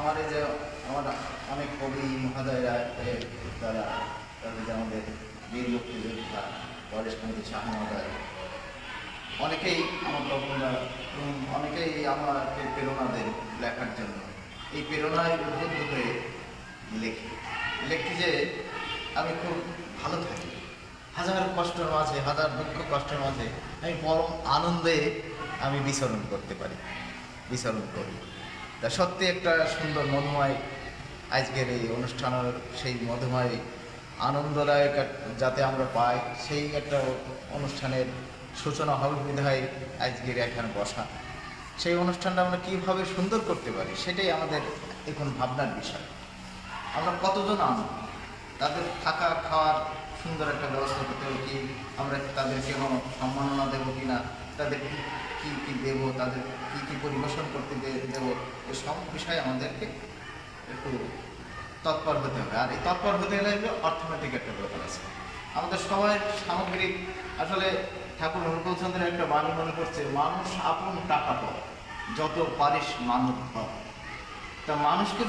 আমার এই যে আমার অনেক কবি মহোদয়রা তারা তাদের যে আমাদের বীর মুক্তিযোদ্ধা পরেশকান্তি শাহ মহোদয় অনেকেই আমার তখনরা অনেকেই আমাকে প্রেরণা দেন লেখার জন্য। এই প্রেরণায় উদ্বুদ্ধ হয়ে লেখি লেখি যে আমি খুব ভালো থাকি, হাজার কষ্টের মাঝে, হাজার দুঃখ কষ্টের মাঝে আমি পরম আনন্দে আমি বিচরণ করতে পারি, বিচরণ করি। তা সত্যি একটা সুন্দর মধুময় আজকের এই অনুষ্ঠানের সেই মধুময় আনন্দদায়ক যাতে আমরা পাই, সেই একটা অনুষ্ঠানের সূচনা হবে বিধায় আজকের এখানে বসা। সেই অনুষ্ঠানটা আমরা কীভাবে সুন্দর করতে পারি সেটাই আমাদের এখন ভাবনার বিষয়। আমরা কতজন আনব, তাদের থাকা খাওয়ার সুন্দর একটা ব্যবস্থা করতে হবে কি, আমরা তাদেরকে কোনো সম্মাননা দেবো কি না, তাদের কী কী দেবো, তাদের কী কী পরিবেশন করতে দেবো, এই সব বিষয়ে আমাদেরকে একটু তৎপর হতে হবে। আর এই তৎপর হতে গেলে অর্থনৈতিক একটা ব্যাপার আছে। আমাদের সবাই সামগ্রিক আসলে ঠাকুর অনুকূলচন্দ্রের একটা বাণী মনে করছে, মানুষ আপন টাকা পাও, যত পারিস মানব ভাব। তা মানুষকে